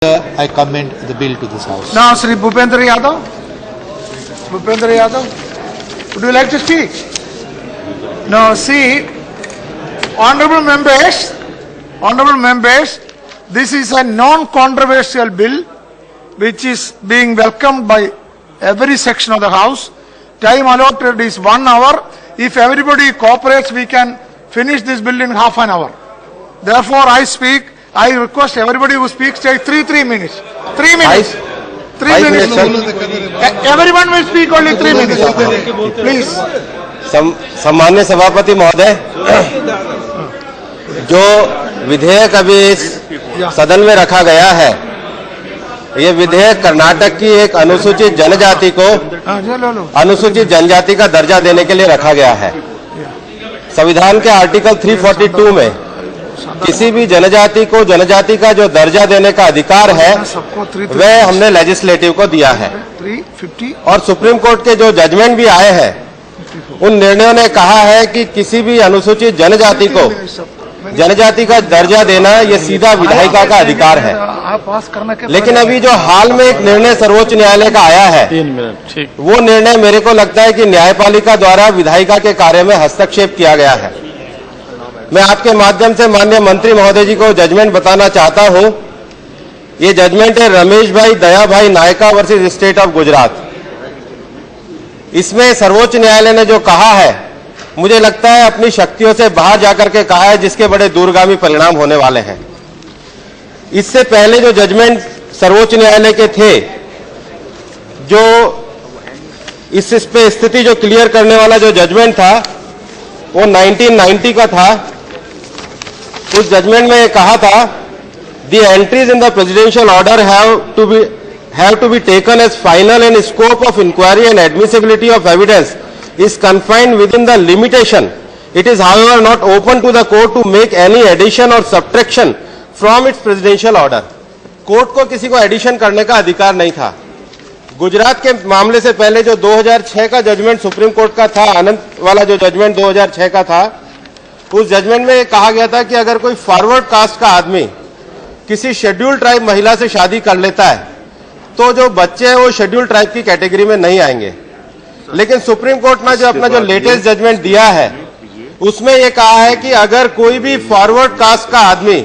I commend the bill to this House. Now, Sri Bhupendra Yadav. Bhupendra Yadav, would you like to speak? Now, see, honorable members, this is a non-controversial bill which is being welcomed by every section of the House. Time allotted is 1 hour. If everybody cooperates, we can finish this bill in half an hour. Therefore, I request everybody who speaks take 3 minutes. 3 minutes. 3 minutes. Everyone will speak only 3 minutes. Please. सम्मान्य सभापति महोदय, जो विधेयक अभी इस सदन में रखा गया है, ये विधेयक कर्नाटक की एक अनुसूचित जनजाति का दर्जा देने के लिए रखा गया है। संविधान के आर्टिकल 342 में किसी भी जनजाति को जनजाति का जो दर्जा देने का अधिकार है वह हमने लेजिस्लेटिव को दिया है। और सुप्रीम कोर्ट के जो जजमेंट भी आए हैं उन निर्णयों ने कहा है कि किसी भी अनुसूचित जनजाति को जनजाति का दर्जा देना ये सीधा विधायिका का अधिकार है। लेकिन अभी जो हाल में एक निर्णय सर्वोच्च न्यायालय का आया है, वो निर्णय मेरे को लगता है कि न्यायपालिका द्वारा विधायिका के कार्य में हस्तक्षेप किया गया है। मैं आपके माध्यम से माननीय मंत्री महोदय जी को जजमेंट बताना चाहता हूं। ये जजमेंट है रमेश भाई दया भाई Nykaa versus state of Gujarat. इसमें सर्वोच्च न्यायालय ने जो कहा है, मुझे लगता है अपनी शक्तियों से बाहर जाकर के कहा है, जिसके बड़े दूरगामी परिणाम होने वाले हैं। इससे पहले जो जजमेंट सर्वोच्च न्यायालय के थे, जो इस पे स्थिति जो क्लियर करने वाला जो जजमेंट था वो 1990 का था। उस जजमेंट में ये कहा था, the entries in the presidential order have to be taken as final and scope of inquiry and admissibility of evidence is confined within the limitation. It is however not open to the court to make any addition or subtraction from its presidential order. Court को किसी को addition करने का अधिकार नहीं था। गुजरात के मामले से पहले जो 2006 का जजमेंट सुप्रीम कोर्ट का था, आनंद वाला जो जजमेंट 2006 का था, उस जजमेंट में कहा गया था कि अगर कोई फॉरवर्ड कास्ट का आदमी किसी शेड्यूल ट्राइब महिला से शादी कर लेता है तो जो बच्चे हैं वो शेड्यूल ट्राइब की कैटेगरी में नहीं आएंगे। लेकिन सुप्रीम कोर्ट ने जो अपना जो लेटेस्ट जजमेंट दिया है उसमें ये कहा है कि अगर कोई भी फॉरवर्ड कास्ट का आदमी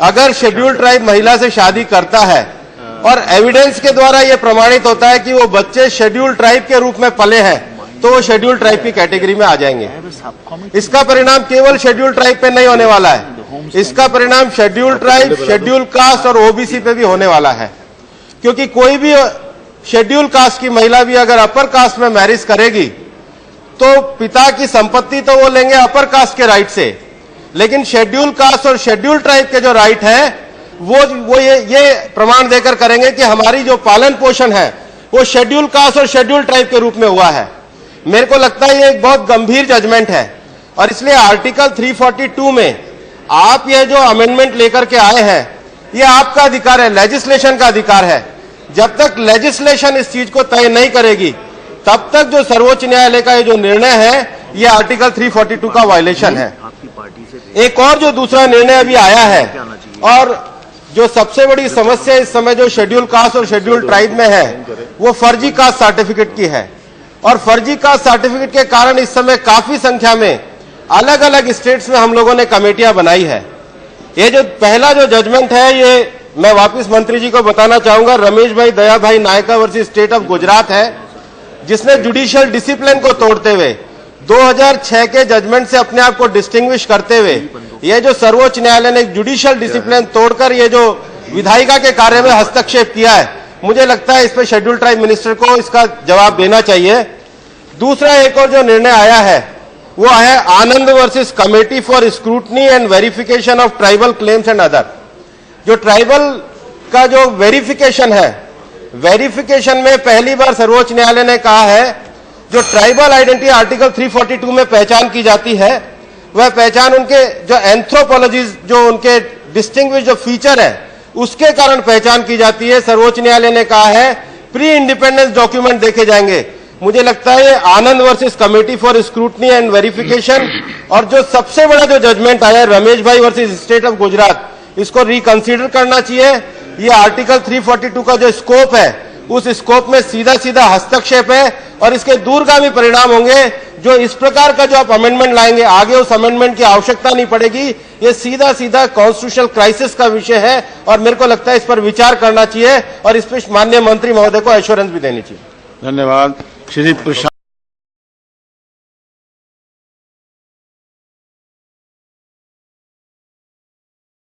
अगर शेड्यूल ट्राइब महिला से शादी करता है और एविडेंस के द्वारा यह प्रमाणित होता है कि वो बच्चे शेड्यूल ट्राइब के रूप में पले हैं, तो वो शेड्यूल ट्राइब की कैटेगरी में आ जाएंगे। इसका परिणाम केवल शेड्यूल ट्राइब पे नहीं होने वाला है, इसका परिणाम शेड्यूल ट्राइब, शेड्यूल कास्ट और ओबीसी पे भी होने वाला है। क्योंकि कोई भी शेड्यूल कास्ट की महिला भी अगर अपर कास्ट में मैरिज करेगी तो पिता की संपत्ति तो वो लेंगे अपर कास्ट के राइट से, लेकिन शेड्यूल कास्ट और शेड्यूल ट्राइब के जो राइट है वो ये प्रमाण देकर करेंगे कि हमारी जो पालन पोषण है वो शेड्यूल कास्ट और शेड्यूल ट्राइब के रूप में हुआ है। मेरे को लगता है ये एक बहुत गंभीर जजमेंट है और इसलिए आर्टिकल 342 में आप ये जो अमेंडमेंट लेकर के आए हैं, ये आपका अधिकार है, लेजिस्लेशन का अधिकार है। जब तक लेजिस्लेशन इस चीज को तय नहीं करेगी तब तक जो सर्वोच्च न्यायालय का ये जो निर्णय है ये आर्टिकल 342 का वायलेशन है। एक और जो दूसरा निर्णय अभी आया है और जो सबसे बड़ी समस्या इस समय जो शेड्यूल कास्ट और शेड्यूल ट्राइब में है वो फर्जी कास्ट सर्टिफिकेट की है। और फर्जी कास्ट सर्टिफिकेट के कारण इस समय काफी संख्या में अलग अलग स्टेट्स में हम लोगों ने कमेटियां बनाई है। ये जो पहला जो जजमेंट है ये मैं वापस मंत्री जी को बताना चाहूंगा, रमेश भाई दया भाई Nykaa versus state of Gujarat है, जिसने जुडिशियल डिसिप्लिन को तोड़ते हुए 2006 के जजमेंट से अपने आप को डिस्टिंग्विश करते हुए ये जो सर्वोच्च न्यायालय ने जुडिशियल डिसिप्लिन तोड़कर ये जो विधायिका के कार्य में हस्तक्षेप किया है, मुझे लगता है इस पर शेड्यूल ट्राइब मिनिस्टर को इसका जवाब देना चाहिए। दूसरा एक और जो निर्णय आया है वो है Anand versus committee for scrutiny and verification of tribal claims and other. जो ट्राइबल का जो वेरिफिकेशन है, वेरिफिकेशन में पहली बार सर्वोच्च न्यायालय ने कहा है जो ट्राइबल आइडेंटिटी आर्टिकल 342 में पहचान की जाती है वह पहचान उनके जो एंथ्रोपोलॉजीज जो उनके डिस्टिंग्विश जो फीचर है उसके कारण पहचान की जाती है। सर्वोच्च न्यायालय ने कहा है प्री इंडिपेंडेंस डॉक्यूमेंट देखे जाएंगे। मुझे लगता है ये Anand versus committee for scrutiny and verification और जो सबसे बड़ा जो जजमेंट आया रमेश भाई वर्सेस स्टेट ऑफ गुजरात, इसको रिकंसीडर करना चाहिए ये आर्टिकल 342 का जो स्कोप है, उस स्कोप में सीधा सीधा हस्तक्षेप है और इसके दूरगामी परिणाम होंगे। जो इस प्रकार का जो आप अमेंडमेंट लाएंगे, आगे उस अमेंडमेंट की आवश्यकता नहीं पड़ेगी। ये सीधा सीधा कॉन्स्टिट्यूशनल क्राइसिस का विषय है और मेरे को लगता है इस पर विचार करना चाहिए और इस पर माननीय मंत्री महोदय को एश्योरेंस भी देनी चाहिए। धन्यवाद। श्री प्रशांत।